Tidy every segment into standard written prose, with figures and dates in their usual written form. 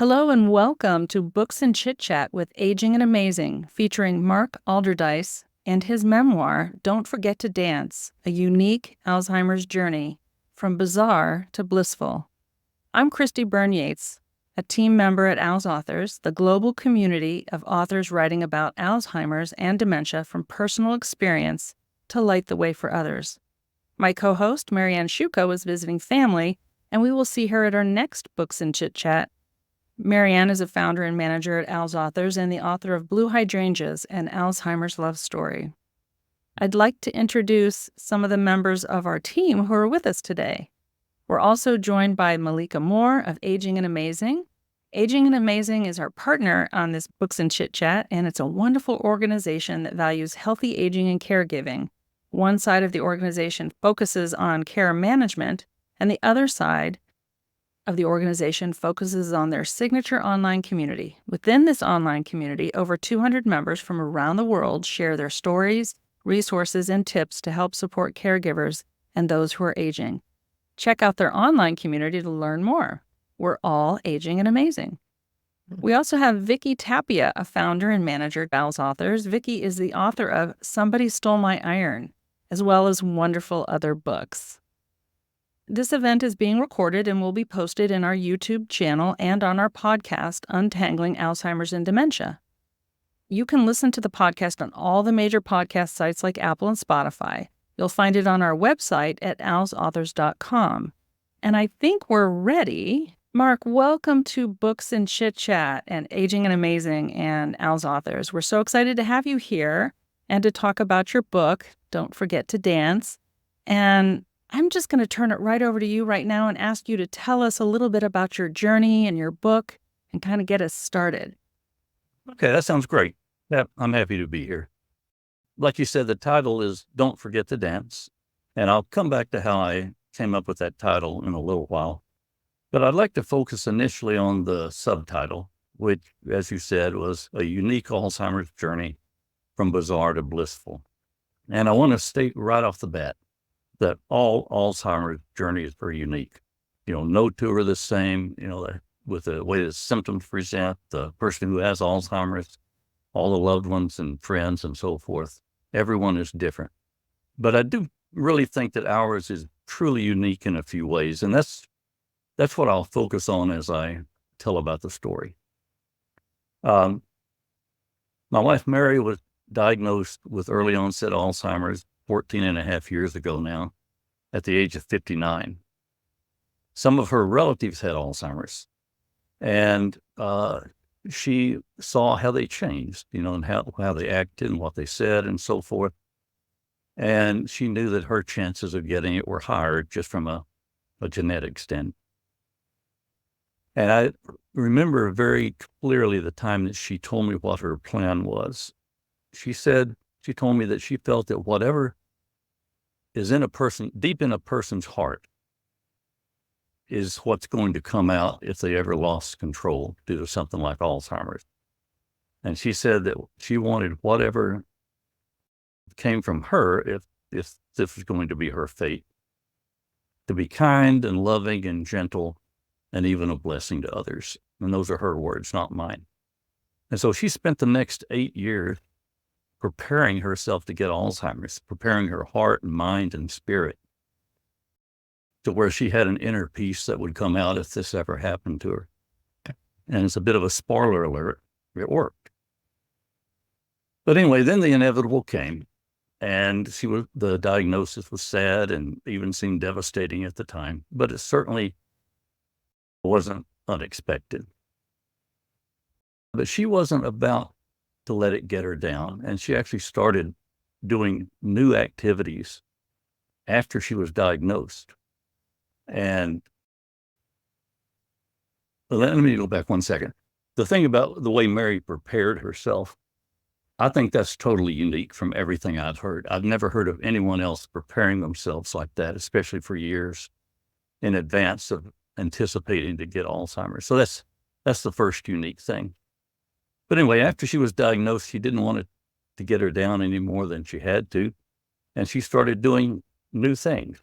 Hello and welcome to Books and Chit Chat with Aging and Amazing, featuring Marc Alderdice and his memoir, Don't Forget to Dance, a unique Alzheimer's journey, from bizarre to blissful. I'm Christy Byrne-Yates, a team member at AlzAuthors, the global community of authors writing about Alzheimer's and dementia from personal experience to light the way for others. My co-host, Marianne Shuko, is visiting family, and we will see her at our next Books and Chit Chat. Marianne is a founder and manager at AlzAuthors and the author of Blue Hydrangeas, an Alzheimer's love story. I'd like to introduce some of the members of our team who are with us today. We're also joined by Malika Moore of Aging and Amazing. Aging and Amazing is our partner on this Books and Chit Chat, and it's a wonderful organization that values healthy aging and caregiving. One side of the organization focuses on care management, and the other side of the organization focuses on their signature online community. Within this online community, over 200 members from around the world share their stories, resources, and tips to help support caregivers and those who are aging. Check out their online community to learn more. We're all aging and amazing. We also have Vicki Tapia, a founder and manager at AlzAuthors. Vicki is the author of Somebody Stole My Iron, as well as wonderful other books. This event is being recorded and will be posted in our YouTube channel and on our podcast, Untangling Alzheimer's and Dementia. You can listen to the podcast on all the major podcast sites like Apple and Spotify. You'll find it on our website at alzauthors.com. And I think we're ready. Marc, welcome to Books and Chit Chat and Aging and Amazing and AlzAuthors. We're so excited to have you here and to talk about your book, Don't Forget to Dance. And I'm just going to turn it right over to you right now and ask you to tell us a little bit about your journey and your book and kind of get us started. Okay, that sounds great. Yeah, I'm happy to be here. Like you said, the title is Don't Forget to Dance, and I'll come back to how I came up with that title in a little while. But I'd like to focus initially on the subtitle, which, as you said, was a unique Alzheimer's journey from bizarre to blissful. And I want to state right off the bat that all Alzheimer's journeys are unique. No two are the same, with the way the symptoms present, the person who has Alzheimer's, all the loved ones and friends and so forth. Everyone is different. But I do really think that ours is truly unique in a few ways. And that's what I'll focus on as I tell about the story. My wife, Mary, was diagnosed with early-onset Alzheimer's 14 and a half years ago now, at the age of 59. Some of her relatives had Alzheimer's, and she saw how they changed, and how they acted and what they said and so forth. And she knew that her chances of getting it were higher just from a genetic stand. And I remember very clearly the time that she told me what her plan was. She told me that she felt that whatever is deep in a person's heart is what's going to come out if they ever lost control due to something like Alzheimer's. And she said that she wanted whatever came from her, if this was going to be her fate, to be kind and loving and gentle and even a blessing to others. And those are her words, not mine. And so she spent the next 8 years preparing herself to get Alzheimer's, preparing her heart and mind and spirit to where she had an inner peace that would come out if this ever happened to her. And it's a bit of a spoiler alert, it worked. But anyway, then the inevitable came, and the diagnosis was sad and even seemed devastating at the time, but it certainly wasn't unexpected. But she wasn't about to let it get her down. And she actually started doing new activities after she was diagnosed. And let me go back one second. The thing about the way Mary prepared herself, I think that's totally unique from everything I've heard. I've never heard of anyone else preparing themselves like that, especially for years in advance of anticipating to get Alzheimer's. So that's the first unique thing. But anyway, after she was diagnosed, she didn't want it to get her down any more than she had to. And she started doing new things.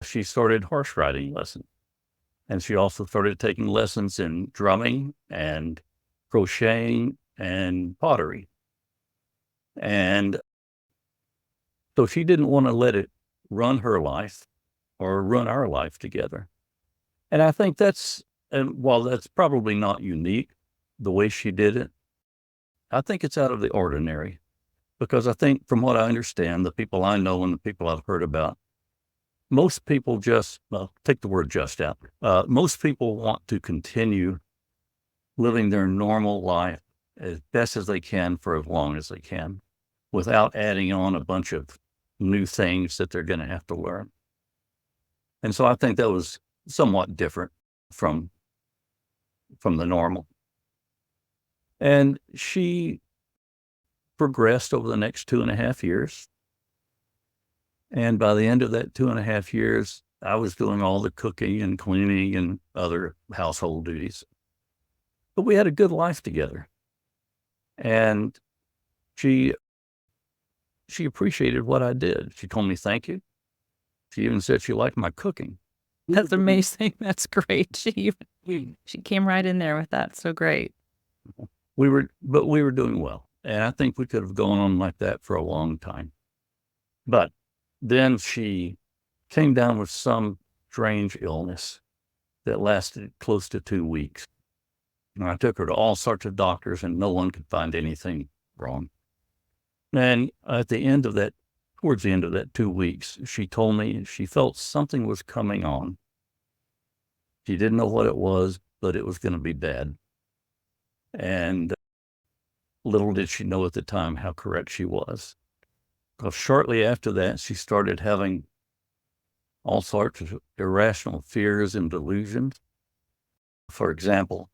She started horse riding lessons. And she also started taking lessons in drumming and crocheting and pottery. And so she didn't want to let it run her life or run our life together. And I think and while that's probably not unique, the way she did it, I think it's out of the ordinary. Because I think from what I understand, the people I know and the people I've heard about, most people take the word just out. Most people want to continue living their normal life as best as they can for as long as they can without adding on a bunch of new things that they're going to have to learn. And so I think that was somewhat different from the normal. And she progressed over the next 2.5 years. And by the end of that 2.5 years, I was doing all the cooking and cleaning and other household duties. But we had a good life together. And she appreciated what I did. She told me thank you. She even said she liked my cooking. That's amazing. That's great. She came right in there with that. So great. We were doing well. And I think we could have gone on like that for a long time. But then she came down with some strange illness that lasted close to 2 weeks. And I took her to all sorts of doctors and no one could find anything wrong. And towards the end of that 2 weeks, she told me she felt something was coming on. She didn't know what it was, but it was going to be bad. And little did she know at the time how correct she was. Because shortly after that, she started having all sorts of irrational fears and delusions. For example,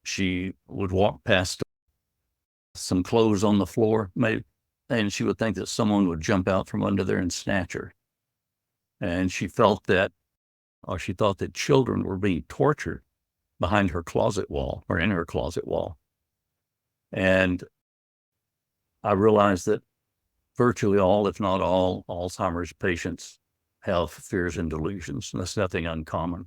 she would walk past some clothes on the floor, and she would think that someone would jump out from under there and snatch her. And she thought that children were being tortured behind her closet wall or in her closet wall. And I realized that virtually all, if not all, Alzheimer's patients have fears and delusions. And that's nothing uncommon.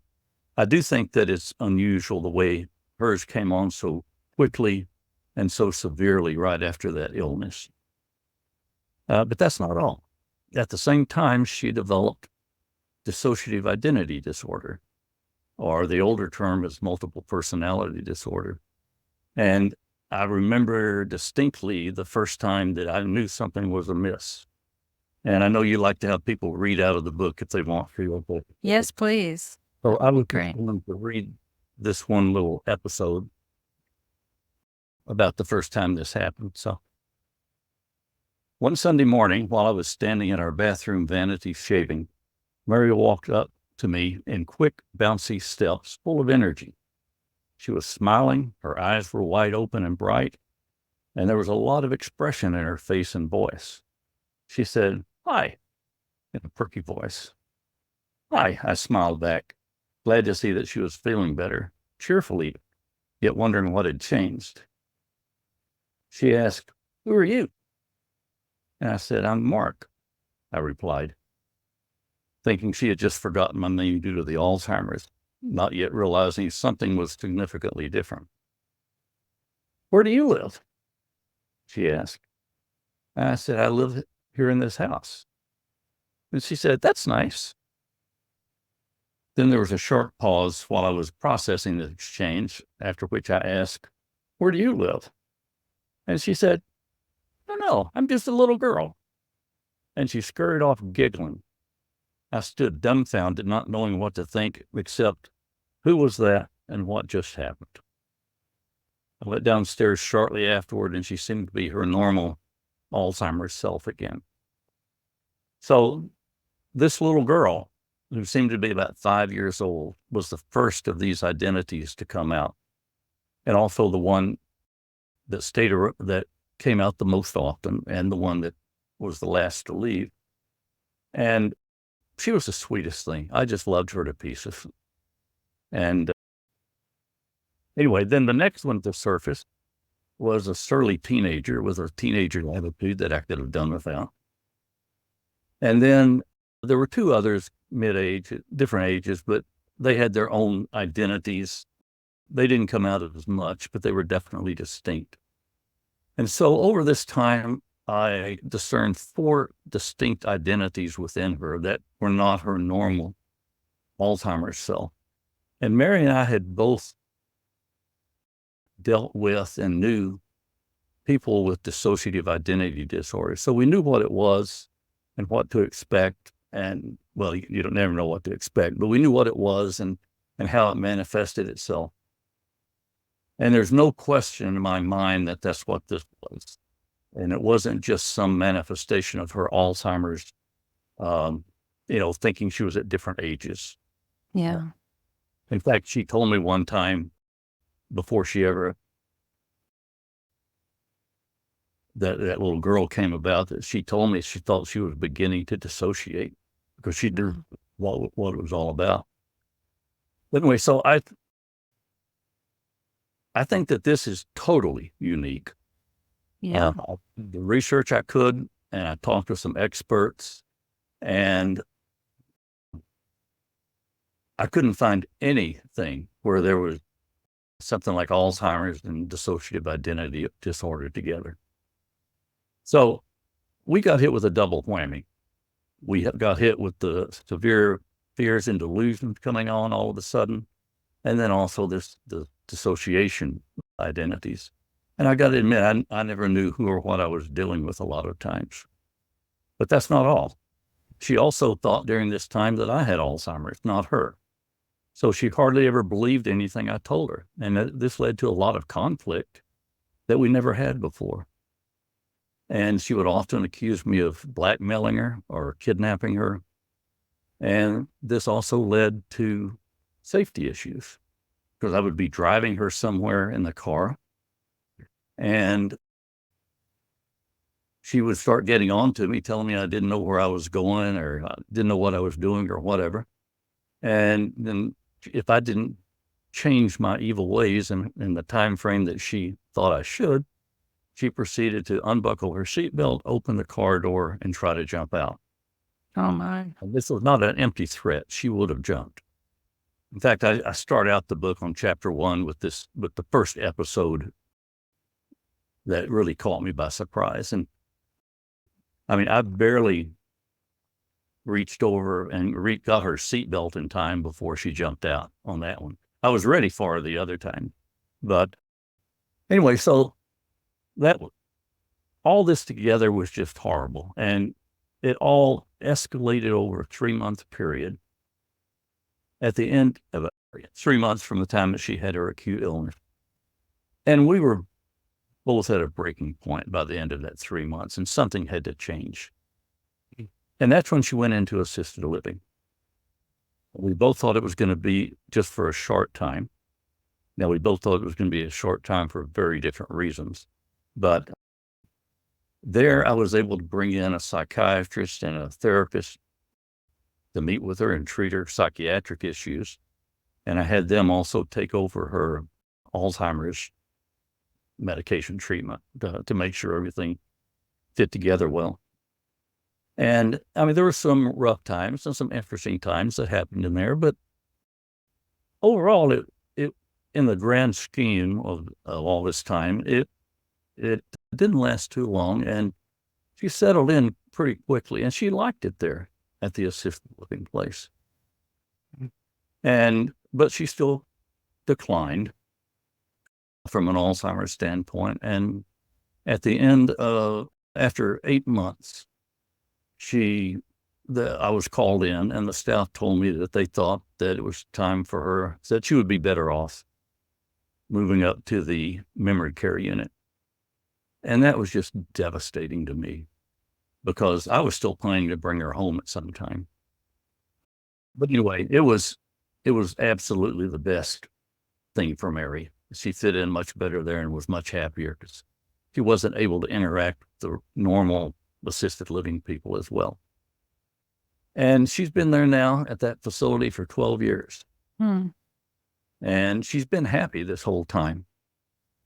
I do think that it's unusual the way hers came on so quickly and so severely right after that illness. But that's not all. At the same time, she developed dissociative identity disorder, or the older term is multiple personality disorder. And I remember distinctly the first time that I knew something was amiss. And I know you like to have people read out of the book if they want to. Yes, please. So I was Great. going to read this one little episode about the first time this happened. So one Sunday morning, while I was standing in our bathroom vanity shaving, Mary walked up to me in quick, bouncy steps, full of energy. She was smiling, her eyes were wide open and bright, and there was a lot of expression in her face and voice. She said, "Hi," in a perky voice. "Hi," I smiled back, glad to see that she was feeling better, cheerfully, yet wondering what had changed. She asked, "Who are you?" And I said, "I'm Marc," I replied, thinking she had just forgotten my name due to the Alzheimer's, not yet realizing something was significantly different. "Where do you live?" she asked. And I said, "I live here in this house." And she said, "That's nice." Then there was a short pause while I was processing the exchange, after which I asked, "Where do you live?" And she said, "No, I'm just a little girl." And she scurried off giggling. I stood dumbfounded, not knowing what to think, except who was that and what just happened. I went downstairs shortly afterward, and she seemed to be her normal Alzheimer's self again. So this little girl, who seemed to be about 5 years old, was the first of these identities to come out, and also the one that came out the most often, and the one that was the last to leave. And she was the sweetest thing. I just loved her to pieces. And anyway, then the next one to surface was a surly teenager with a teenager attitude that I could have done without. And then there were two others, mid-age, different ages, but they had their own identities. They didn't come out as much, but they were definitely distinct. And so over this time, I discerned 4 distinct identities within her that were not her normal Alzheimer's self. And Mary and I had both dealt with and knew people with dissociative identity disorder. So we knew what it was and what to expect. And well, you don't never know what to expect, but we knew what it was and how it manifested itself. And there's no question in my mind that that's what this was. And it wasn't just some manifestation of her Alzheimer's, thinking she was at different ages. Yeah. In fact, she told me one time before she ever, that little girl came about, that she told me she thought she was beginning to dissociate because she knew what it was all about. Anyway, so I think that this is totally unique. Yeah. The research I could, and I talked to some experts, and I couldn't find anything where there was something like Alzheimer's and dissociative identity disorder together. So we got hit with a double whammy. We got hit with the severe fears and delusions coming on all of a sudden, and then also the dissociation identities. And I got to admit, I never knew who or what I was dealing with a lot of times. But that's not all. She also thought during this time that I had Alzheimer's, not her. So she hardly ever believed anything I told her. And this led to a lot of conflict that we never had before. And she would often accuse me of blackmailing her or kidnapping her. And this also led to safety issues because I would be driving her somewhere in the car, and she would start getting on to me, telling me I didn't know where I was going or I didn't know what I was doing or whatever. And then if I didn't change my evil ways in the time frame that she thought I should, she proceeded to unbuckle her seatbelt, open the car door, and try to jump out. Oh, my. And this was not an empty threat. She would have jumped. In fact, I start out the book on chapter 1 with the first episode that really caught me by surprise. And I mean, I barely reached over and got her seatbelt in time before she jumped out on that one. I was ready for her the other time. But anyway, so all this together was just horrible. And it all escalated over a 3-month period. At the end of 3 months from the time that she had her acute illness. And we were both at a breaking point by the end of that 3 months, and something had to change. And that's when she went into assisted living. We both thought it was going to be just for a short time. Now, we both thought it was going to be a short time for very different reasons. But there I was able to bring in a psychiatrist and a therapist to meet with her and treat her psychiatric issues. And I had them also take over her Alzheimer's medication treatment to make sure everything fit together well. And I mean, there were some rough times and some interesting times that happened in there, but overall, it in the grand scheme of all this time, it didn't last too long, and she settled in pretty quickly, and she liked it there at the assisted living place. But she still declined from an Alzheimer's standpoint. And at the end of, after 8 months, I was called in, and the staff told me that they thought that it was time for her, that she would be better off moving up to the memory care unit. And that was just devastating to me because I was still planning to bring her home at some time. But anyway, it was absolutely the best thing for Mary. She fit in much better there and was much happier because she wasn't able to interact with the normal assisted living people as well. And she's been there now at that facility for 12 years. And she's been happy this whole time.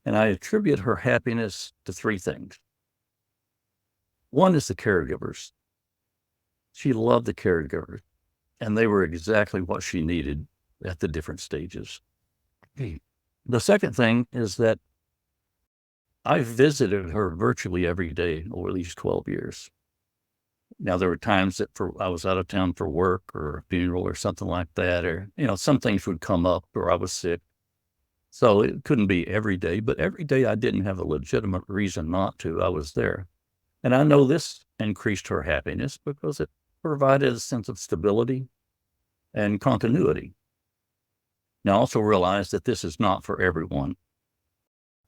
And I attribute her happiness to 3 things. One is the caregivers. She loved the caregivers, and they were exactly what she needed at the different stages. The second thing is that I visited her virtually every day over these 12 years. Now, there were times that I was out of town for work or a funeral or something like that, or, some things would come up or I was sick. So it couldn't be every day, but every day I didn't have a legitimate reason not to. I was there. And I know this increased her happiness because it provided a sense of stability and continuity. Now, I also realize that this is not for everyone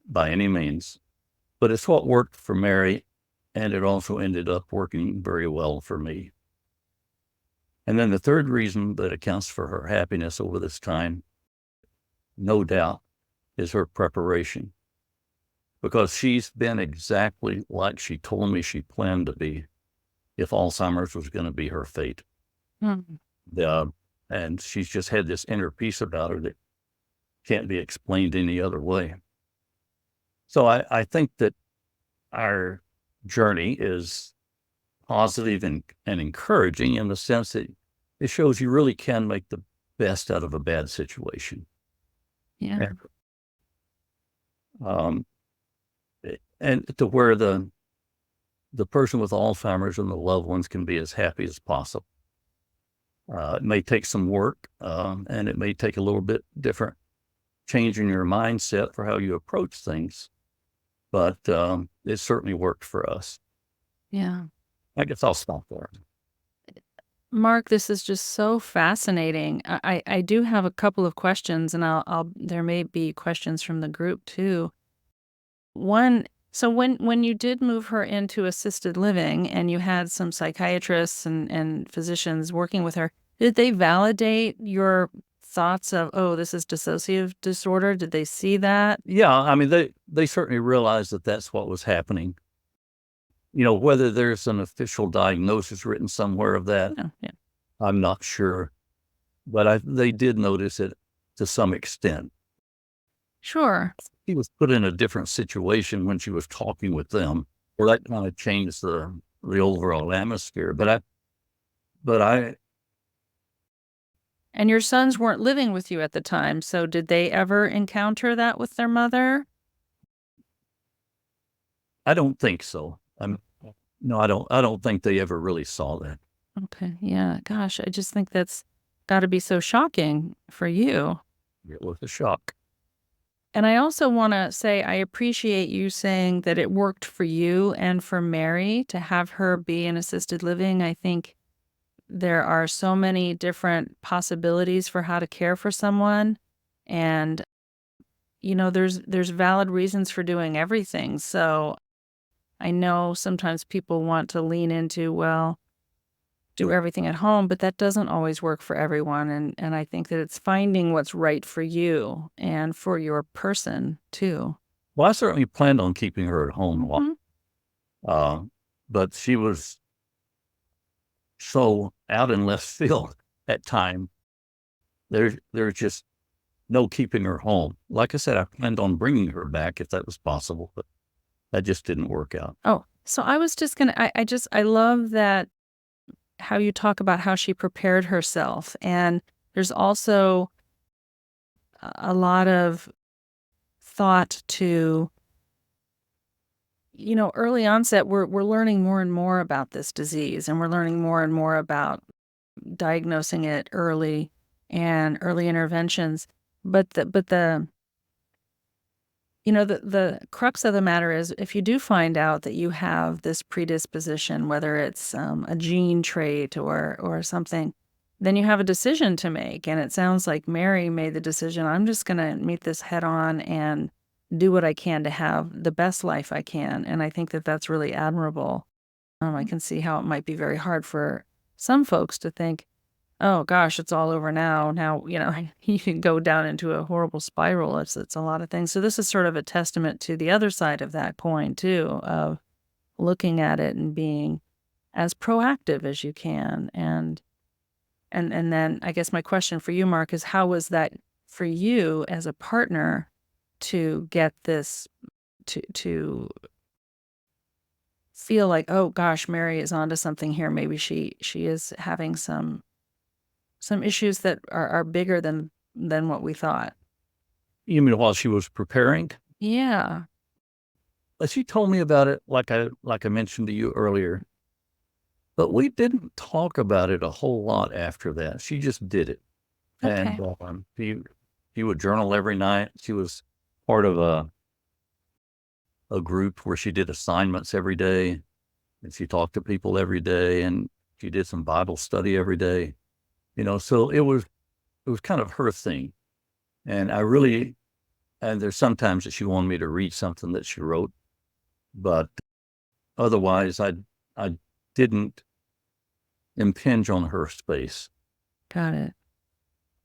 by any means, but it's what worked for Mary, and it also ended up working very well for me. And then the third reason that accounts for her happiness over this time, no doubt, is her preparation. Because she's been exactly like she told me she planned to be if Alzheimer's was going to be her fate. And she's just had this inner peace about her that can't be explained any other way. So I think that our journey is positive and encouraging in the sense that it shows you really can make the best out of a bad situation. Yeah. And to where the person with Alzheimer's and the loved ones can be as happy as possible. It may take some work, and it may take a little bit different change in your mindset for how you approach things, but it certainly worked for us. Yeah. I guess I'll stop there. Marc, this is just so fascinating. I do have a couple of questions, and there may be questions from the group too. One, so when you did move her into assisted living and you had some psychiatrists and physicians working with her, did they validate your thoughts of, oh, this is dissociative disorder? Did they see that? Yeah, I mean, they certainly realized that that's what was happening. Whether there's an official diagnosis written somewhere of that, Yeah. I'm not sure. But they did notice it to some extent. Sure. She was put in a different situation when she was talking with them, or that kind of changed the overall atmosphere. But I And your sons weren't living with you at the time, so did they ever encounter that with their mother? don't think so. No, I don't think they ever really saw that. Okay, yeah, gosh, I just think that's gotta be so shocking for you. It was a shock. And I also wanna say I appreciate you saying that it worked for you and for Mary to have her be in assisted living. I think there are so many different possibilities for how to care for someone, and, there's valid reasons for doing everything. So I know sometimes people want to lean into, well, do everything at home, but that doesn't always work for everyone. And I think that it's finding what's right for you and for your person too. Well, I certainly planned on keeping her at home a Mhm. lot. But she was so out in left field at time. There's just no keeping her home. Like I said, I planned on bringing her back if that was possible, but that just didn't work out. Oh, so I was just gonna, I love that how you talk about how she prepared herself. And there's also a lot of thought to, early onset, we're learning more and more about this disease, and we're learning more and more about diagnosing it early and early interventions. But the crux of the matter is if you do find out that you have this predisposition, whether it's a gene trait or something, then you have a decision to make. And it sounds like Mary made the decision, I'm just going to meet this head on and do what I can to have the best life I can. And I think that that's really admirable. I can see how it might be very hard for some folks to think, oh gosh, it's all over now. Now, you can go down into a horrible spiral. It's a lot of things. So this is sort of a testament to the other side of that coin too, of looking at it and being as proactive as you can. And then I guess my question for you, Marc, is how was that for you as a partner to get this to feel like, oh gosh, Mary is onto something here. Maybe she is having some issues that are bigger than than what we thought. You mean while she was preparing? Yeah. She told me about it, like I mentioned to you earlier, but we didn't talk about it a whole lot after that. She just did it. Okay. And she would journal every night. She was part of a group where she did assignments every day, and she talked to people every day, and she did some Bible study every day. So it was kind of her thing. And and there's sometimes that she wanted me to read something that she wrote, but otherwise I didn't impinge on her space. Got it.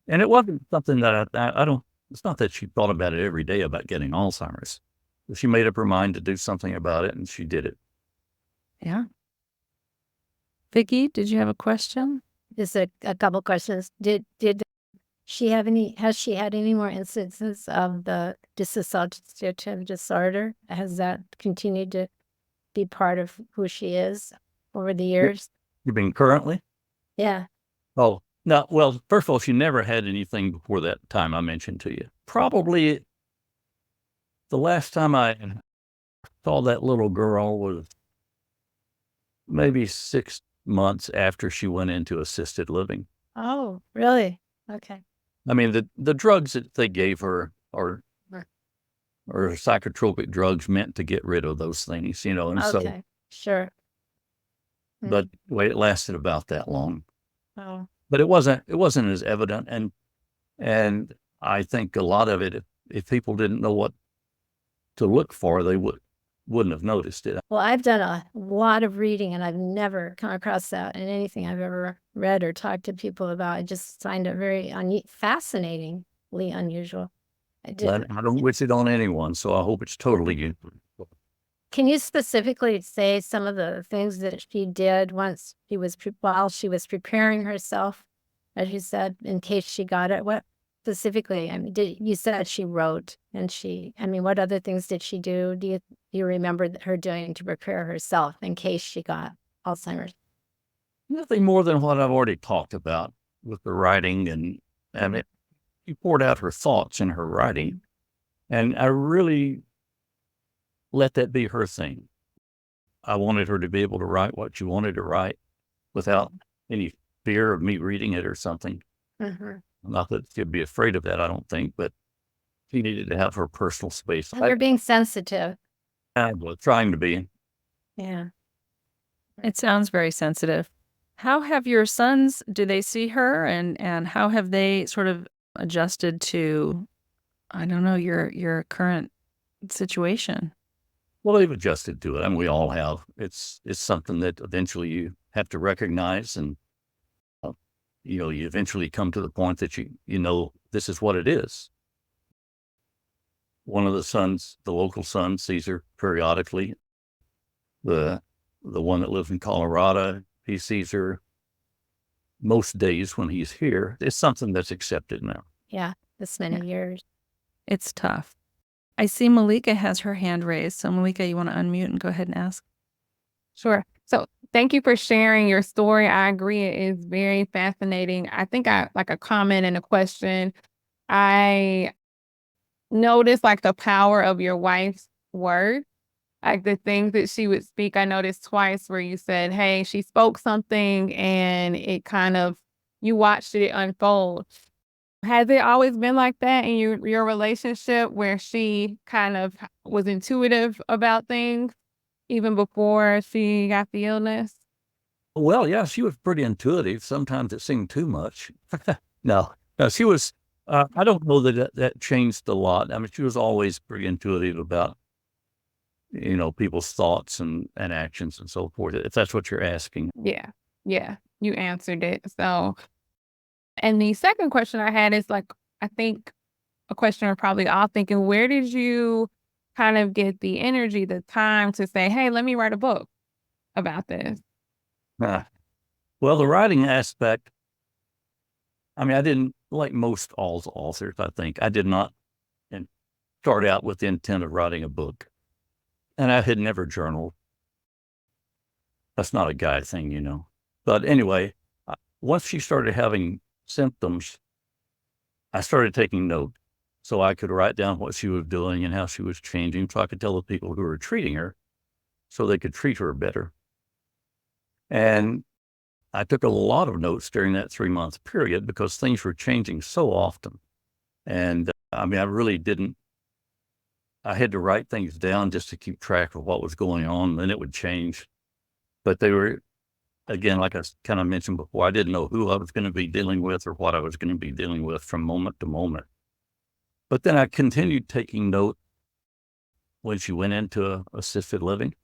And it wasn't something that I don't, it's not that she thought about it every day about getting Alzheimer's. She made up her mind to do something about it, and she did it. Yeah. Vicki, did you have a question? Just a couple questions. Did has she had any more instances of the dissociative disorder? Has that continued to be part of who she is over the years? You mean currently? Yeah. Oh, no. Well, first of all, she never had anything before that time I mentioned to you. Probably the last time I saw that little girl was maybe 6 months after she went into assisted living. Oh, really? Okay. I mean, the drugs that they gave her are psychotropic drugs meant to get rid of those things, and Okay. Sure. but it lasted about that long. Oh. But it wasn't as evident, and I think a lot of it, if people didn't know what to look for, they wouldn't have noticed it. Well, I've done a lot of reading, and I've never come across that in anything I've ever read or talked to people about. I just find it very fascinatingly unusual. I don't wish it on anyone, so I hope it's totally useful. Can you specifically say some of the things that she did once while she was preparing herself, as you said, in case she got it? What specifically? I mean, you said she wrote, and what other things did she do? Do you remember her doing to prepare herself in case she got Alzheimer's? Nothing more than what I've already talked about with the writing, and she poured out her thoughts in her writing, and I really let that be her thing. I wanted her to be able to write what she wanted to write without any fear of me reading it or something. Not that she'd be afraid of that, I don't think, but she needed to have her personal space. And you're being sensitive. I was trying to be. Yeah. It sounds very sensitive. How have your sons, do they see her, and how have they sort of adjusted to, I don't know, your current situation? Well, they've adjusted to it, and we all have. It's something that eventually you have to recognize, and you eventually come to the point that you know this is what it is. One of the sons, the local son, sees her periodically. The one that lives in Colorado, he sees her most days when he's here. It's something that's accepted now. Yeah, this many years. It's tough. I see Malika has her hand raised. So Malika, you want to unmute and go ahead and ask? Sure. So thank you for sharing your story. I agree. It is very fascinating. I think I like a comment and a question. I noticed like the power of your wife's words, like the things that she would speak. I noticed twice where you said, hey, she spoke something and it kind of, you watched it unfold. Has it always been like that in your relationship where she kind of was intuitive about things even before she got the illness? Well, yeah, she was pretty intuitive. Sometimes it seemed too much. No, she was, I don't know that changed a lot. I mean, she was always pretty intuitive about, people's thoughts and actions and so forth, if that's what you're asking. Yeah. Yeah. You answered it. So, and the second question I had is like, I think a question we're probably all thinking, where did you kind of get the energy, the time to say, hey, let me write a book about this? Well, the writing aspect, I mean, I didn't, like most authors, I think, I did not start out with the intent of writing a book. And I had never journaled. That's not a guy thing, But anyway, once she started having symptoms, I started taking note so I could write down what she was doing and how she was changing, so I could tell the people who were treating her so they could treat her better. And I took a lot of notes during that 3-month period because things were changing so often. And I really didn't, I had to write things down just to keep track of what was going on, and it would change. But they were, again, like I kind of mentioned before, I didn't know who I was going to be dealing with or what I was going to be dealing with from moment to moment. But then I continued taking note when she went into assisted living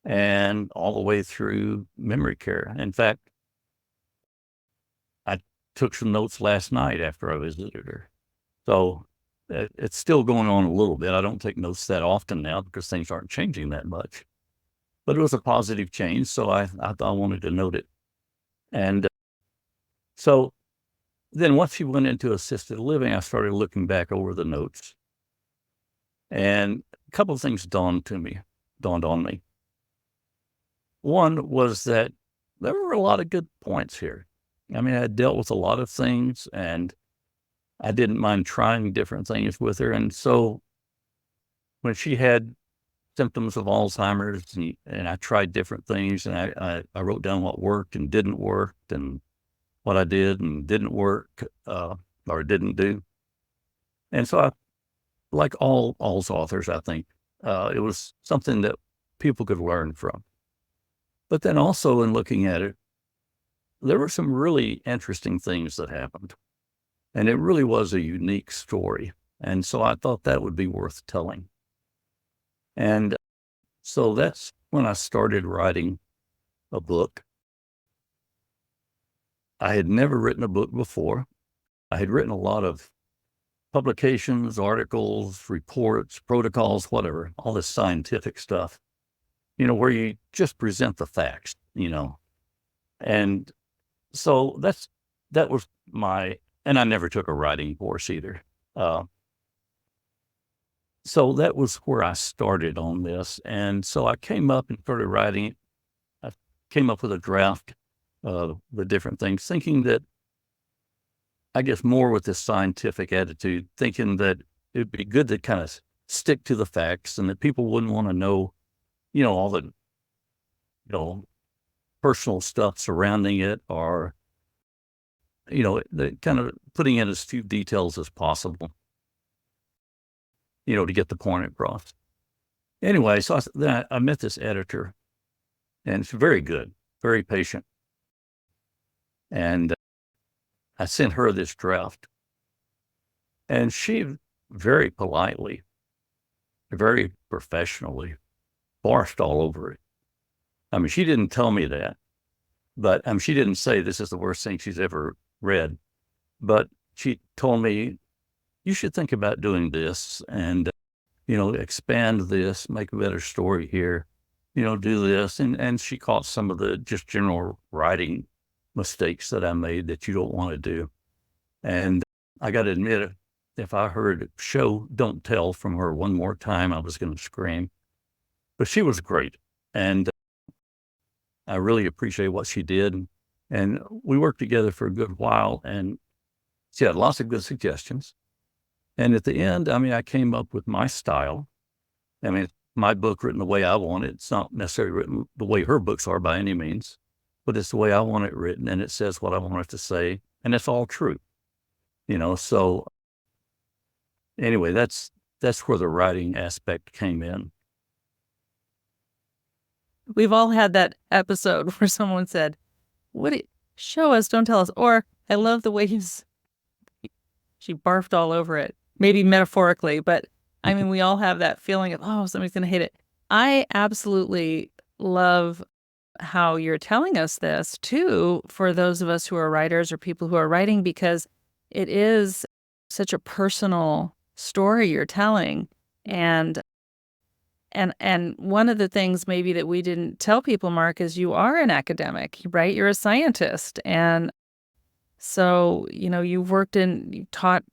and all the way through memory care. In fact, I took some notes last night after I visited her. So it's still going on a little bit. I don't take notes that often now because things aren't changing that much. But it was a positive change, so I thought I wanted to note it. And so then once she went into assisted living, I started looking back over the notes. And a couple of things dawned on me. One was that there were a lot of good points here. I had dealt with a lot of things, and I didn't mind trying different things with her. And so when she had symptoms of Alzheimer's and I tried different things, and I wrote down what worked and didn't work and what I did and didn't work or didn't do. And so I, like all authors, I think it was something that people could learn from. But then also in looking at it, there were some really interesting things that happened. And it really was a unique story. And so I thought that would be worth telling. And so that's when I started writing a book. I had never written a book before. I had written a lot of publications, articles, reports, protocols, whatever, all this scientific stuff, where you just present the facts, And so that was and I never took a writing course either. So that was where I started on this. And so I came up and started writing it. I came up with a draft of the different things, thinking that, I guess, more with this scientific attitude, thinking that it'd be good to kind of stick to the facts and that people wouldn't want to know, all the, personal stuff surrounding it, or, the kind of putting in as few details as possible, to get the point across. Anyway, so then I met this editor, and she's very good, very patient. And I sent her this draft, and she very politely, very professionally barfed all over it. She didn't tell me that, but she didn't say this is the worst thing she's ever read, but she told me, you should think about doing this and, expand this, make a better story here, do this. And she caught some of the just general writing mistakes that I made that you don't want to do. And I got to admit, if I heard show, don't tell from her one more time, I was going to scream. But she was great. And I really appreciate what she did. And we worked together for a good while, and she had lots of good suggestions. And at the end, I came up with my style. My book written the way I want it. It's not necessarily written the way her books are by any means, but it's the way I want it written, and it says what I want it to say, and it's all true. So anyway, that's where the writing aspect came in. We've all had that episode where someone said, show us, don't tell us. Or I love the way she barfed all over it, maybe metaphorically, but we all have that feeling of, somebody's going to hate it. I absolutely love how you're telling us this too, for those of us who are writers or people who are writing, because it is such a personal story you're telling. And one of the things maybe that we didn't tell people, Marc, is you are an academic, right? You're a scientist. And so, you taught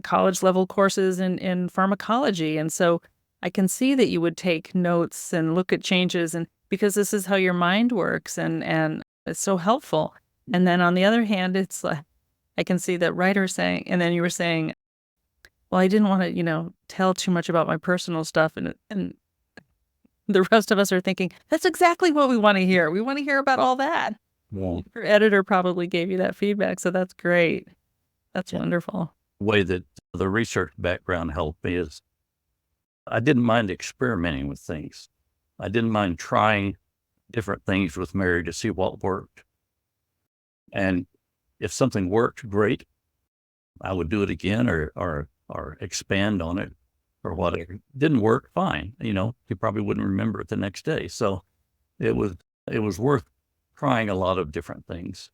college level courses in pharmacology. And so I can see that you would take notes and look at changes, and because this is how your mind works, and it's so helpful. And then on the other hand, it's like, I can see that writer saying, and then you were saying, well, I didn't want to, tell too much about my personal stuff. And the rest of us are thinking, that's exactly what we want to hear. We want to hear about all that. Well, Your editor probably gave you that feedback. So that's great. That's wonderful. the way that the research background helped me is I didn't mind experimenting with things. I didn't mind trying different things with Mary to see what worked. And if something worked, great. I would do it again or expand on it or whatever. Didn't work, fine. You probably wouldn't remember it the next day. So it was worth trying a lot of different things.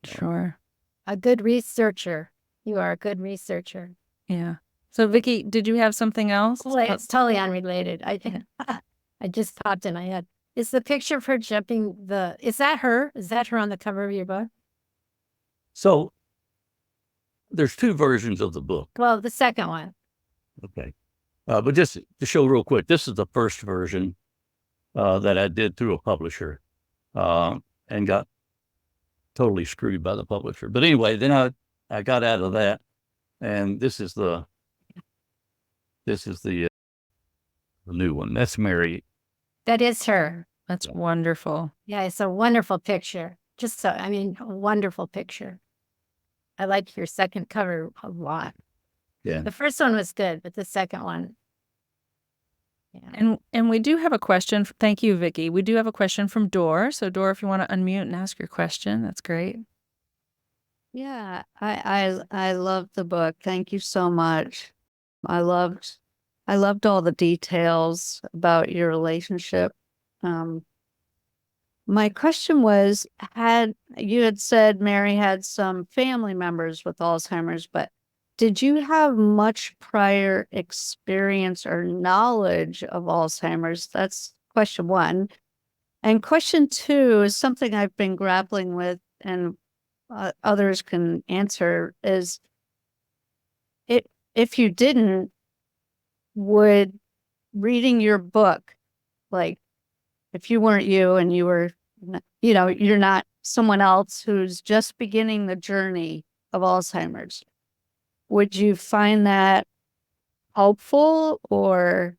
Sure. A good researcher. You are a good researcher. Yeah. So Vicki, did you have something else? Well, it's totally unrelated. I just popped in my head. Is the picture of her jumping is that her? Is that her on the cover of your book? So there's two versions of the book. Well, the second one. Okay. But just to show real quick, this is the first version that I did through a publisher and got totally screwed by the publisher. But anyway, then I got out of that, and this is the new one. That's Mary. That is her. That's wonderful. Yeah, it's a wonderful picture. A wonderful picture. I like your second cover a lot. Yeah. The first one was good, but the second one. Yeah. And we do have a question. Thank you, Vicki. We do have a question from Dor. So Dor, if you want to unmute and ask your question, that's great. Yeah, I loved the book. Thank you so much. I loved all the details about your relationship. My question was, you had said Mary had some family members with Alzheimer's, but did you have much prior experience or knowledge of Alzheimer's? That's question one. And question two is something I've been grappling with, and others can answer, is if you didn't, would reading your book, like if you weren't you and you were, you're not someone else who's just beginning the journey of Alzheimer's, would you find that helpful or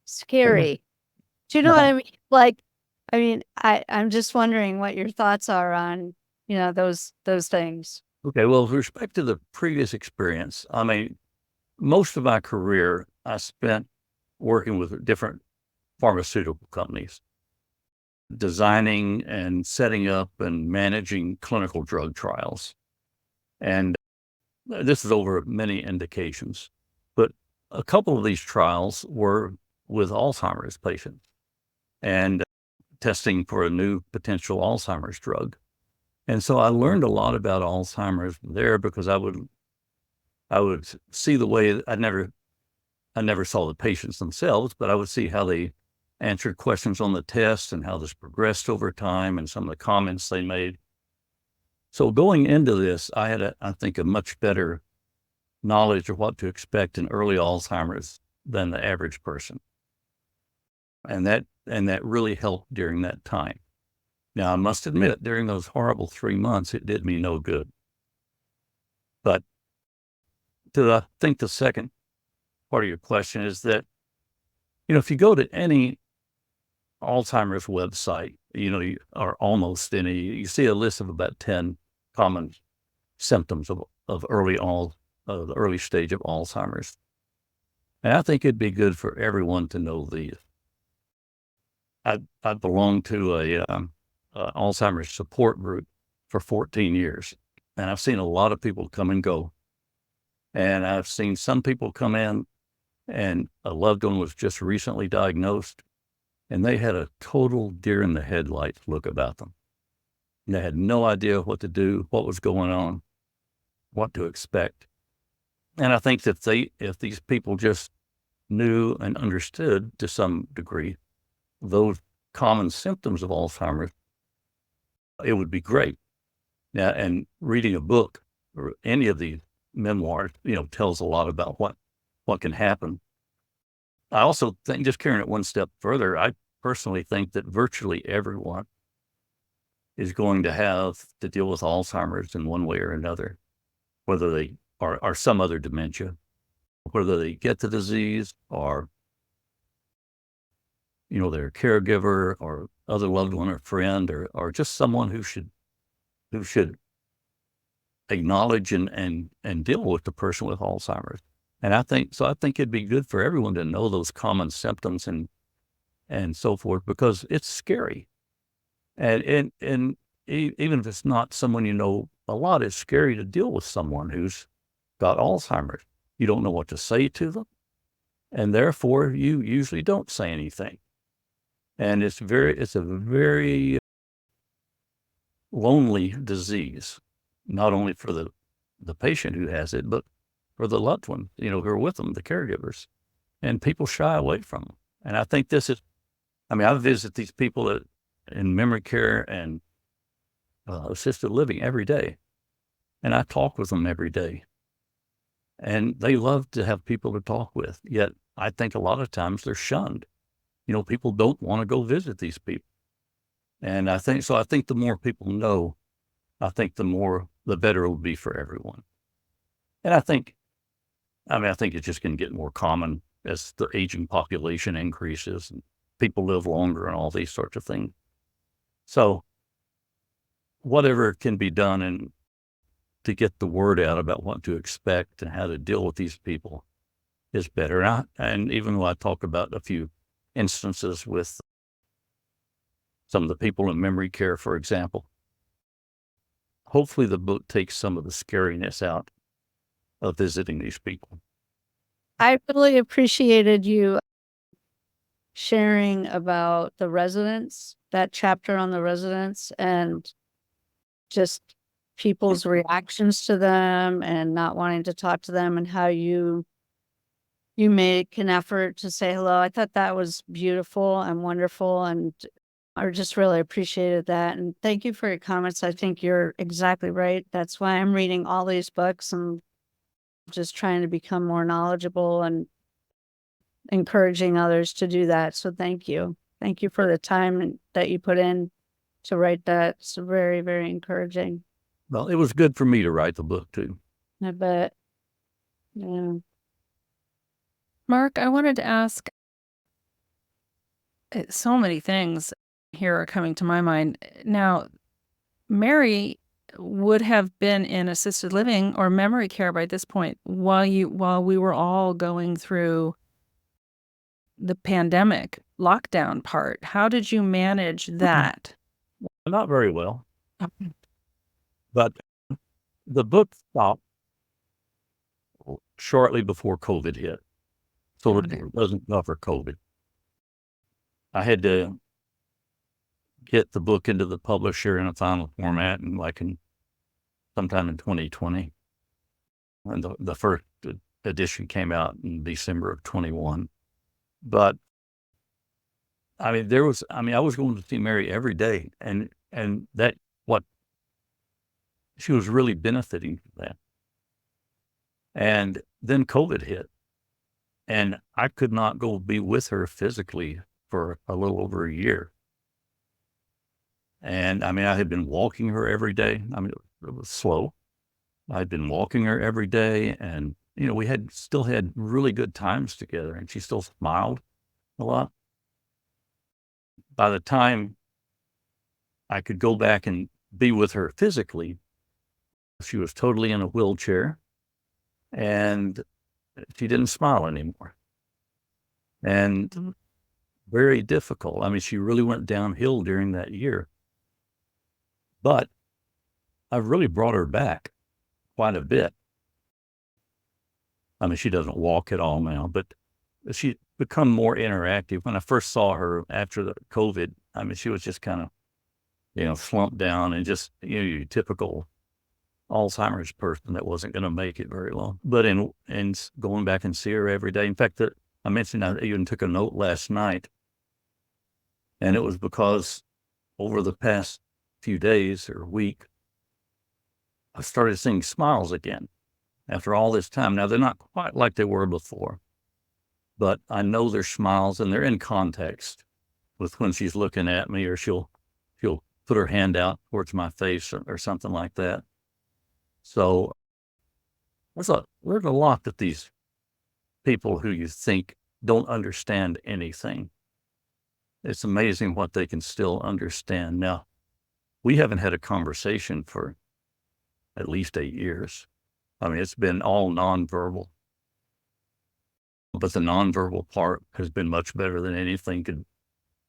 scary? Do you know what I mean? I'm just wondering what your thoughts are on, those things. Okay. Well, with respect to the previous experience, most of my career I spent working with different pharmaceutical companies, designing and setting up and managing clinical drug trials. And this is over many indications, but a couple of these trials were with Alzheimer's patients and testing for a new potential Alzheimer's drug. And so I learned a lot about Alzheimer's there because I would see the way I never saw the patients themselves, but I would see how they answered questions on the test and how this progressed over time and some of the comments they made. So going into this, I had, I think, a much better knowledge of what to expect in early Alzheimer's than the average person. And that really helped during that time. Now, I must admit, during those horrible 3 months, it did me no good. But I think the second part of your question is that, if you go to any Alzheimer's website, or almost any, you see a list of about 10 common symptoms of the early stage of Alzheimer's. And I think it'd be good for everyone to know these. I belonged to a Alzheimer's support group for 14 years, and I've seen a lot of people come and go. And I've seen some people come in and a loved one was just recently diagnosed, and they had a total deer in the headlights look about them. And they had no idea what to do, what was going on, what to expect. And I think that if these people just knew and understood to some degree those common symptoms of Alzheimer's, it would be great. Now, and reading a book or any of these memoirs, tells a lot about what can happen. I also think, just carrying it one step further, I personally think that virtually everyone is going to have to deal with Alzheimer's in one way or another, whether they are some other dementia, whether they get the disease or, their caregiver or other loved one or friend or just someone who should acknowledge and deal with the person with Alzheimer's. And I think it'd be good for everyone to know those common symptoms and so forth, because it's scary. And even if it's not someone you know a lot, it's scary to deal with someone who's got Alzheimer's. You don't know what to say to them, and therefore you usually don't say anything. And it's a very lonely disease, not only for the patient who has it, but for the loved one, who are with them, the caregivers. And people shy away from them. And I think I visit these people in memory care and assisted living every day. And I talk with them every day. And they love to have people to talk with. Yet I think a lot of times they're shunned. People don't want to go visit these people. And I think the more people know, I think the better it will be for everyone. And I think it's just going to get more common as the aging population increases and people live longer and all these sorts of things. So whatever can be done and to get the word out about what to expect and how to deal with these people is better. And even though I talk about a few instances with some of the people in memory care, for example, hopefully the book takes some of the scariness out of visiting these people. I really appreciated you sharing about the residents, that chapter on the residents, and just people's reactions to them and not wanting to talk to them, and how you make an effort to say hello. I thought that was beautiful and wonderful, and I just really appreciated that. And thank you for your comments. I think you're exactly right. That's why I'm reading all these books and just trying to become more knowledgeable and encouraging others to do that. So thank you. Thank you for the time that you put in to write that. It's very, very encouraging. Well, it was good for me to write the book too. I bet. Yeah. Marc, I wanted to ask, so many things here are coming to my mind. Now, Mary would have been in assisted living or memory care by this point while we were all going through the pandemic lockdown part. How did you manage that? Not very well. But the book stopped shortly before COVID hit. So it doesn't cover COVID. I had to get the book into the publisher in a final format sometime in 2020. And the first edition came out in December of 21. But I was going to see Mary every day, and that she was really benefiting from that. And then COVID hit, and I could not go be with her physically for a little over a year. And I had been walking her every day. It was slow. I'd been walking her every day, and we still had really good times together, and she still smiled a lot. By the time I could go back and be with her physically, she was totally in a wheelchair, and she didn't smile anymore. And very difficult. She really went downhill during that year. But I've really brought her back quite a bit. She doesn't walk at all now, but she's become more interactive. When I first saw her after the COVID, she was just kind of, slumped down and just, your typical Alzheimer's person that wasn't going to make it very long. But in going back and see her every day, in fact, I mentioned I even took a note last night, and it was because over the past few days or week, I started seeing smiles again after all this time. Now, they're not quite like they were before, but I know they're smiles, and they're in context with when she's looking at me, or she'll put her hand out towards my face or something like that. So there's a lot that these people who you think don't understand anything. It's amazing what they can still understand. Now, we haven't had a conversation for at least 8 years. I mean, it's been all nonverbal. But the nonverbal part has been much better than anything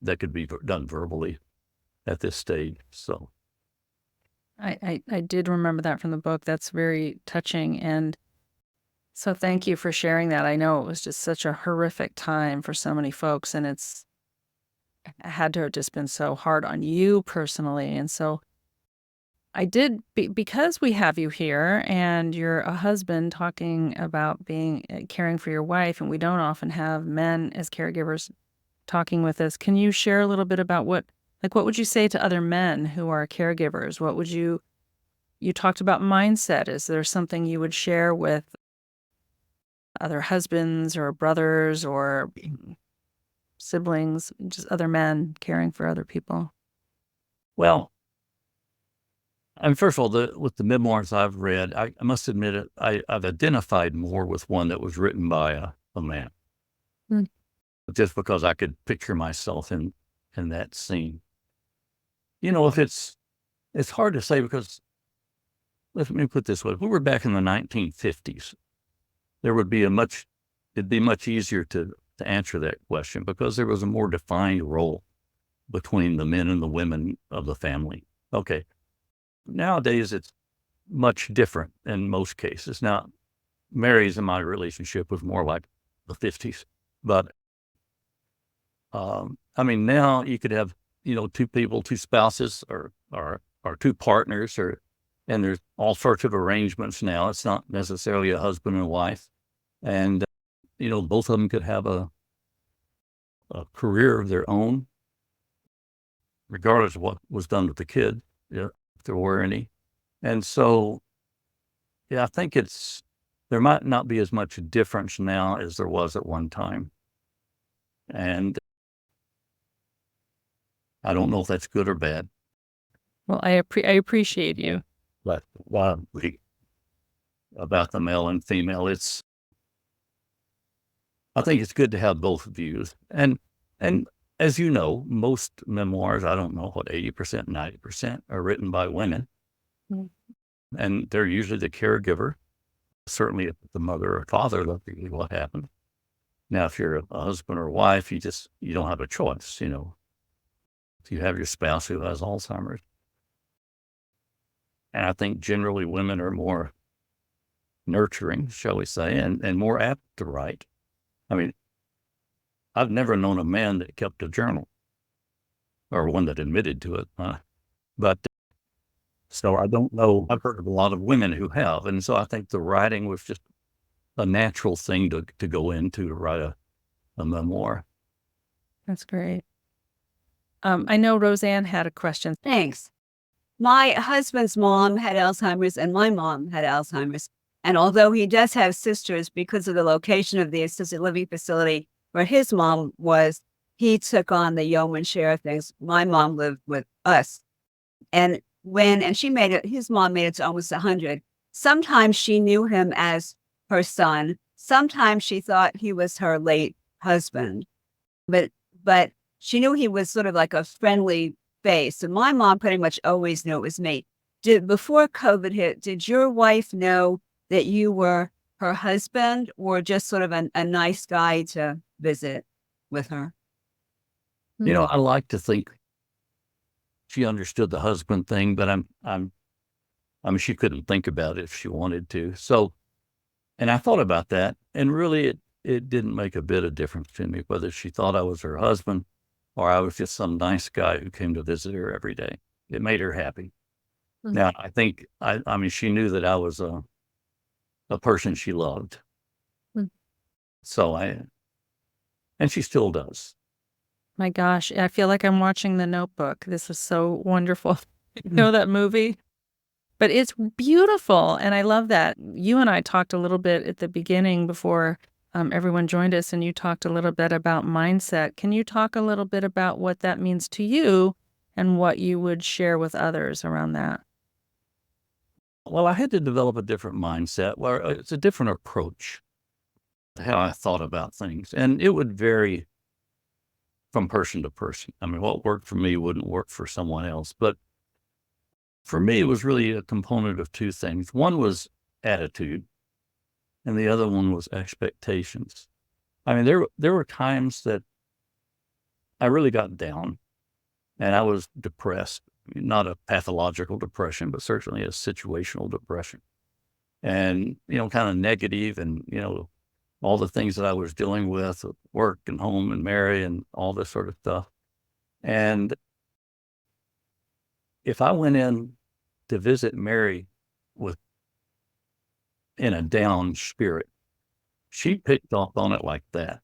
that could be done verbally at this stage. So I did remember that from the book. That's very touching. And so thank you for sharing that. I know it was just such a horrific time for so many folks, and it had to have just been so hard on you personally. And so I did, because we have you here and you're a husband talking about caring for your wife, and we don't often have men as caregivers talking with us. Can you share a little bit about what would you say to other men who are caregivers? What would you talked about mindset. Is there something you would share with other husbands or brothers or siblings, just other men caring for other people? Well, and first of all, with the memoirs I've read, I must admit it, I've identified more with one that was written by a man, just because I could picture myself in that scene. If it's hard to say, because let me put it this way: if we were back in the 1950s, it'd be much easier to answer that question, because there was a more defined role between the men and the women of the family. Okay. Nowadays, it's much different in most cases. Now, Mary's and my relationship was more like the 50s. But, now you could have, two people, two spouses or two partners, and there's all sorts of arrangements now. It's not necessarily a husband and wife. And, both of them could have a career of their own, regardless of what was done with the kid, if there were any. And so, I think there might not be as much difference now as there was at one time. And I don't know if that's good or bad. Well, I appreciate you. But about the male and female, I think it's good to have both views. And as you know, most memoirs, I don't know what, 80%, 90% are written by women. Mm-hmm. And they're usually the caregiver. Certainly if the mother or father, that's really what happened. Now, if you're a husband or a wife, you don't have a choice, If you have your spouse who has Alzheimer's. And I think generally women are more nurturing, shall we say, and more apt to write. I mean, I've never known a man that kept a journal, or one that admitted to it. But so I don't know. I've heard of a lot of women who have. And so I think the writing was just a natural thing to go into, to write a memoir. That's great. I know Roseanne had a question. Thanks. My husband's mom had Alzheimer's and my mom had Alzheimer's. And although he does have sisters, because of the location of the assisted living facility where his mom was, he took on the yeoman share of things. My mom lived with us. And his mom made it to almost 100. Sometimes she knew him as her son. Sometimes she thought he was her late husband. But she knew he was sort of like a friendly face. And my mom pretty much always knew it was me. Before COVID hit, did your wife know that you were her husband, or just sort of a nice guy to visit with her? I like to think she understood the husband thing, but she couldn't think about it if she wanted to. So, and I thought about that, and really it didn't make a bit of difference to me whether she thought I was her husband or I was just some nice guy who came to visit her every day. It made her happy. Mm-hmm. Now, I think, she knew that I was a person she loved. Mm-hmm. So and she still does. My gosh, I feel like I'm watching The Notebook. This is so wonderful. You know that movie? But it's beautiful, and I love that. You and I talked a little bit at the beginning before everyone joined us, and you talked a little bit about mindset. Can you talk a little bit about what that means to you and what you would share with others around that. Well, I had to develop a different mindset where it's a different approach to how I thought about things. And it would vary from person to person. I mean, what worked for me wouldn't work for someone else. But for me, it was really a component of two things. One was attitude, and the other one was expectations. I mean, there were times that I really got down and I was depressed, not a pathological depression, but certainly a situational depression. And, kind of negative and, all the things that I was dealing with work and home and Mary and all this sort of stuff. And if I went in to visit Mary in a down spirit, she picked up on it like that.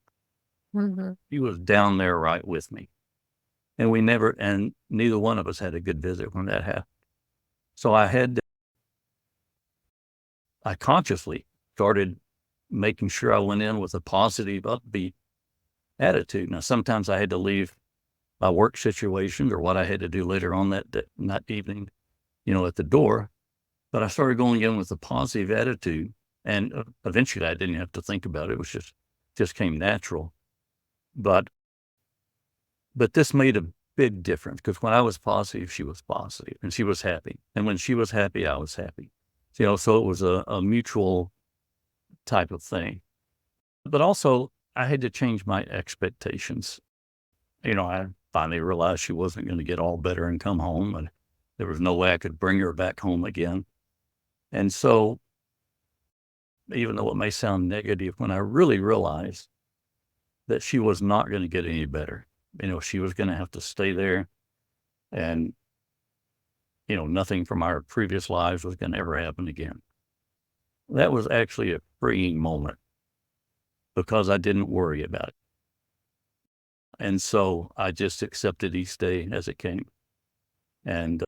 She was down there right with me. And neither one of us had a good visit when that happened. So I consciously started making sure I went in with a positive, upbeat attitude. Now, sometimes I had to leave my work situation or what I had to do later on that evening, at the door. But I started going in with a positive attitude, and eventually I didn't have to think about it. It was just came natural. But this made a big difference because when I was positive, she was positive, and she was happy. And when she was happy, I was happy. So it was a mutual type of thing. But also, I had to change my expectations. I finally realized she wasn't going to get all better and come home, and there was no way I could bring her back home again. And so, even though it may sound negative, when I really realized that she was not going to get any better, she was going to have to stay there, and, nothing from our previous lives was going to ever happen again. That was actually a freeing moment because I didn't worry about it. And so I just accepted each day as it came. And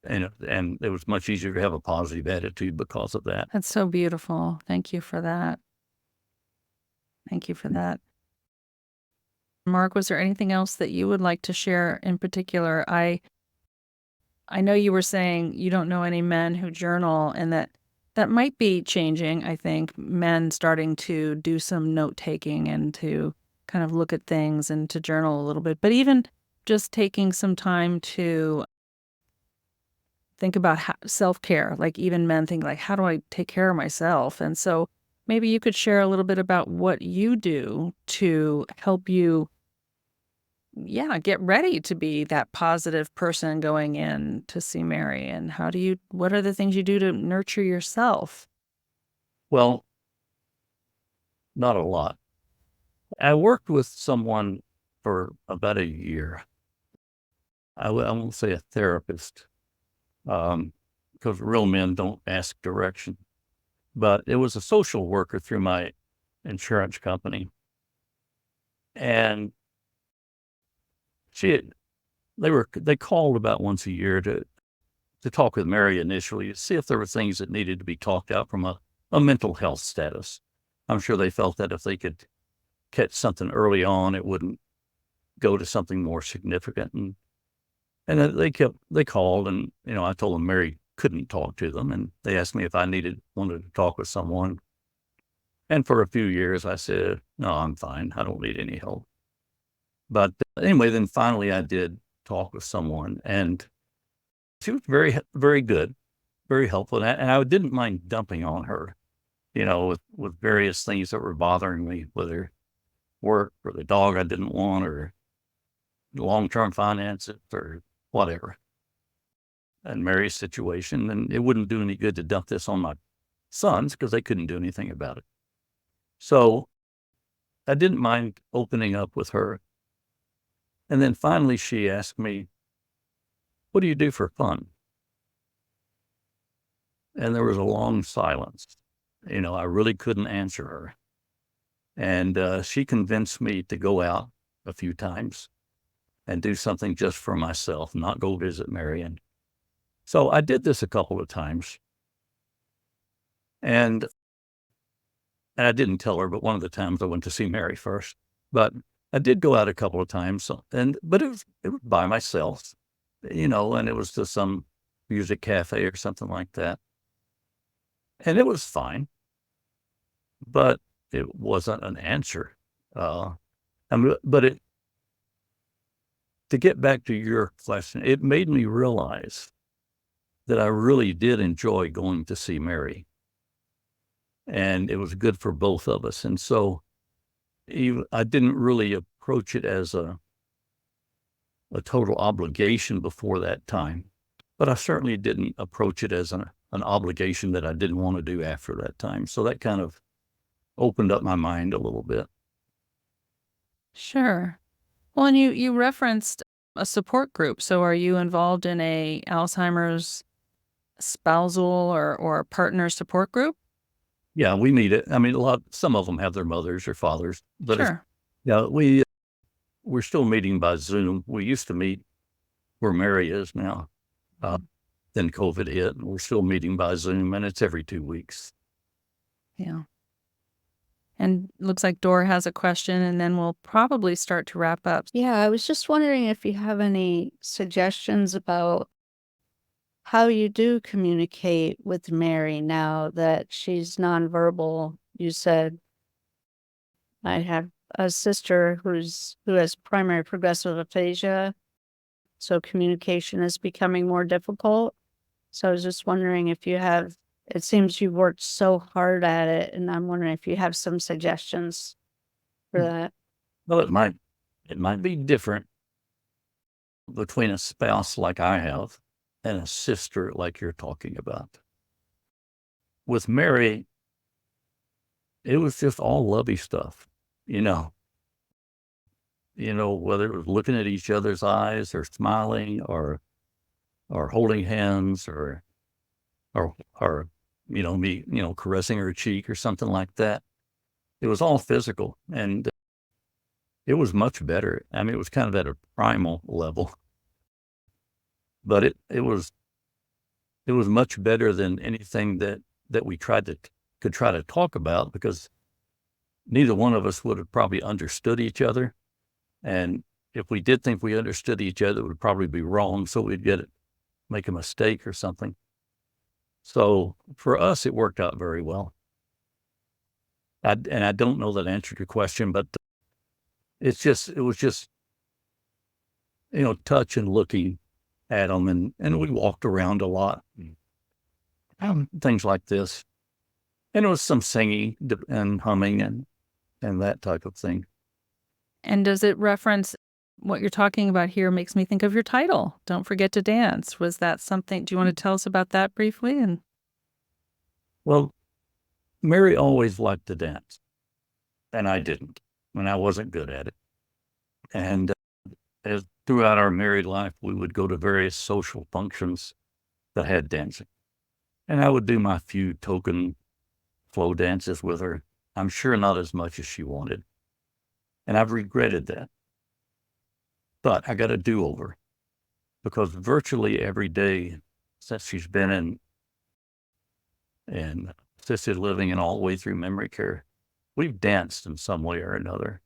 it was much easier to have a positive attitude because of that. That's so beautiful. Thank you for that. Thank you for that. Marc, was there anything else that you would like to share in particular? I know you were saying you don't know any men who journal, and that might be changing. I think men starting to do some note-taking and to kind of look at things and to journal a little bit. But even just taking some time to think about self-care, like even men think like, how do I take care of myself? And so maybe you could share a little bit about what you do to help you get ready to be that positive person going in to see Mary. And what are the things you do to nurture yourself? Well, not a lot. I worked with someone for about a year. I won't say a therapist, because real men don't ask direction. But it was a social worker through my insurance company. And they called about once a year to talk with Mary initially to see if there were things that needed to be talked out from a mental health status. I'm sure they felt that if they could catch something early on, it wouldn't go to something more significant. And they called, and, I told them Mary couldn't talk to them. And they asked me if I wanted to talk with someone. And for a few years I said, no, I'm fine. I don't need any help. But anyway, then finally I did talk with someone, and she was very, very good, very helpful. And I didn't mind dumping on her, with various things that were bothering me, whether work or the dog I didn't want or long-term finances or whatever. And Mary's situation, and it wouldn't do any good to dump this on my sons because they couldn't do anything about it. So I didn't mind opening up with her. And then finally she asked me, what do you do for fun? And there was a long silence. I really couldn't answer her. And she convinced me to go out a few times and do something just for myself, not go visit Mary. And so I did this a couple of times. And I didn't tell her, but one of the times I went to see Mary first. But I did go out a couple of times, but it was by myself. and it was to some music cafe or something like that. And it was fine, but it wasn't an answer. But to get back to your question, it made me realize that I really did enjoy going to see Mary. And it was good for both of us. And so I didn't really approach it as a total obligation before that time, but I certainly didn't approach it as an obligation that I didn't want to do after that time. So that kind of opened up my mind a little bit. Sure. Well, and you referenced a support group. So are you involved in a Alzheimer's spousal or partner support group? Yeah, we meet it. I mean, some of them have their mothers or fathers, but Sure. we're still meeting by Zoom. We used to meet where Mary is now. Then COVID hit, and we're still meeting by Zoom, and it's every 2 weeks. Yeah. And looks like Dora has a question, and then we'll probably start to wrap up. Yeah, I was just wondering if you have any suggestions about how you do communicate with Mary now that she's nonverbal. You said, I have a sister who has primary progressive aphasia, so communication is becoming more difficult. So I was just wondering if you have, it seems you've worked so hard at it, and I'm wondering if you have some suggestions for that. Well, it might be different between a spouse like I have and a sister like you're talking about. With Mary, it was just all lovey stuff, whether it was looking at each other's eyes or smiling or holding hands or me, caressing her cheek or something like that. It was all physical, and it was much better. I mean, it was kind of at a primal level, but it was much better than anything that we could try to talk about, because neither one of us would have probably understood each other. And if we did think we understood each other, it would probably be wrong. So we'd make a mistake or something. So for us, it worked out very well. And I don't know that answered your question, but it was just, touch and looking at them. And we walked around a lot, things like this. And it was some singing and humming and that type of thing. And does it reference what you're talking about here? Makes me think of your title, Don't Forget to Dance. Was that something? Do you want to tell us about that briefly? Well, Mary always liked to dance, and I didn't, and I wasn't good at it. And as throughout our married life, we would go to various social functions that had dancing. And I would do my few token flow dances with her. I'm sure not as much as she wanted. And I've regretted that. But I got a do-over, because virtually every day since she's been in assisted living and all the way through memory care, we've danced in some way or another.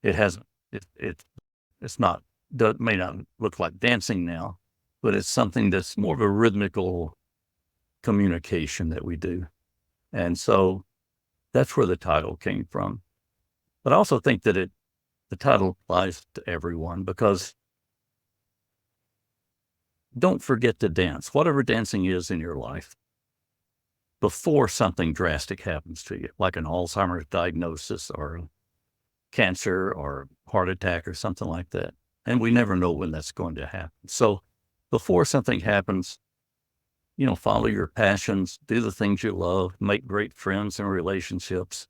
It hasn't, it's not, may not look like dancing now, but it's something that's more of a rhythmical communication that we do. And so that's where the title came from. But I also think that the title applies to everyone, because don't forget to dance, whatever dancing is in your life, before something drastic happens to you, like an Alzheimer's diagnosis or cancer or heart attack or something like that. And we never know when that's going to happen. So before something happens, follow your passions, do the things you love, make great friends and relationships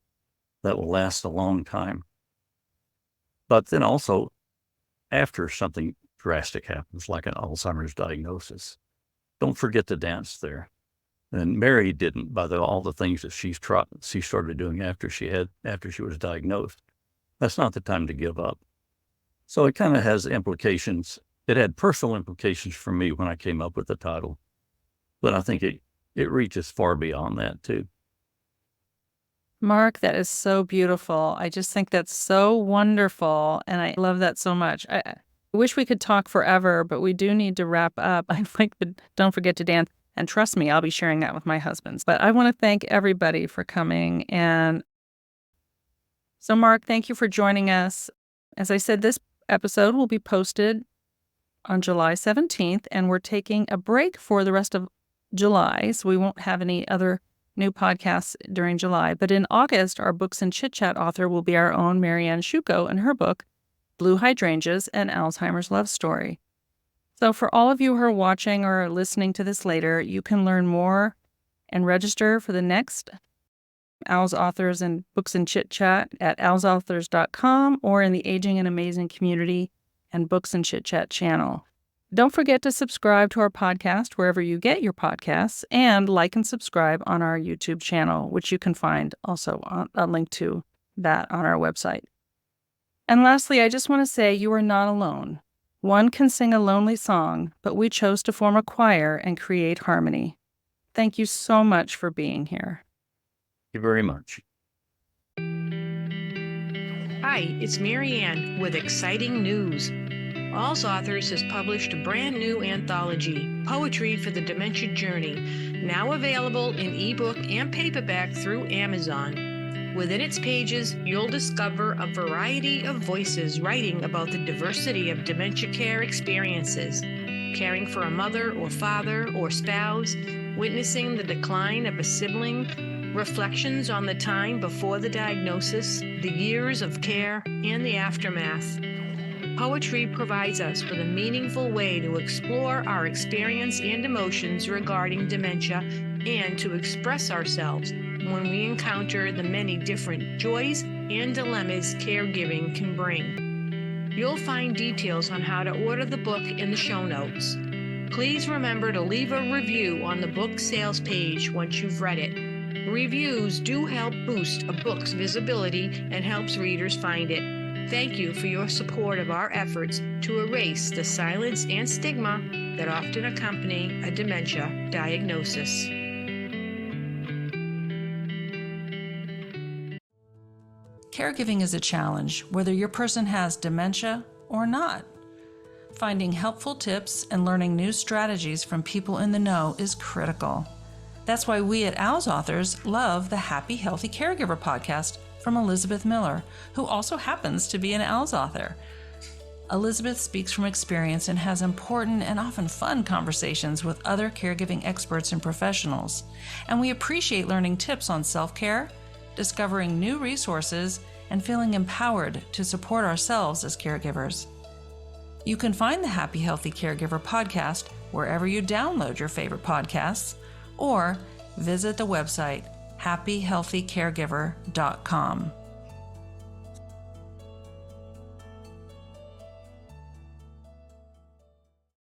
that will last a long time. But then also, after something drastic happens, like an Alzheimer's diagnosis, don't forget to dance there. And Mary didn't, by all the things that she started doing after she was diagnosed. That's not the time to give up. So it kind of has implications. It had personal implications for me when I came up with the title, but I think it reaches far beyond that too. Marc, that is so beautiful. I just think that's so wonderful, and I love that so much. I wish we could talk forever, but we do need to wrap up. I like the Don't Forget to Dance. And trust me, I'll be sharing that with my husband. But I want to thank everybody for coming. And so, Marc, thank you for joining us. As I said, this episode will be posted on July 17th, and we're taking a break for the rest of July, so we won't have any other new podcasts during July. But in August, our Books and Chit Chat author will be our own Marianne Shuko and her book, Blue Hydrangeas, an Alzheimer's Love Story. So for all of you who are watching or listening to this later, you can learn more and register for the next Al's Authors and Books and Chit Chat at alsauthors.com or in the Aging and Amazing Community and Books and Chit Chat channel. Don't forget to subscribe to our podcast wherever you get your podcasts, and like and subscribe on our YouTube channel, which you can find also a link to that on our website. And lastly, I just want to say you are not alone. One can sing a lonely song, but we chose to form a choir and create harmony. Thank you so much for being here. Thank you very much. Hi, it's Marianne with exciting news. Al's Authors has published a brand new anthology, Poetry for the Dementia Journey, now available in ebook and paperback through Amazon. Within its pages, you'll discover a variety of voices writing about the diversity of dementia care experiences, caring for a mother or father or spouse, witnessing the decline of a sibling, reflections on the time before the diagnosis, the years of care, and the aftermath. Poetry provides us with a meaningful way to explore our experience and emotions regarding dementia and to express ourselves when we encounter the many different joys and dilemmas caregiving can bring. You'll find details on how to order the book in the show notes. Please remember to leave a review on the book sales page once you've read it. Reviews do help boost a book's visibility and helps readers find it. Thank you for your support of our efforts to erase the silence and stigma that often accompany a dementia diagnosis. Caregiving is a challenge, whether your person has dementia or not. Finding helpful tips and learning new strategies from people in the know is critical. That's why we at Al's Authors love the Happy Healthy Caregiver podcast from Elizabeth Miller, who also happens to be an Al's author. Elizabeth speaks from experience and has important and often fun conversations with other caregiving experts and professionals. And we appreciate learning tips on self-care, discovering new resources, and feeling empowered to support ourselves as caregivers. You can find the Happy Healthy Caregiver podcast wherever you download your favorite podcasts, or visit the website happyhealthycaregiver.com.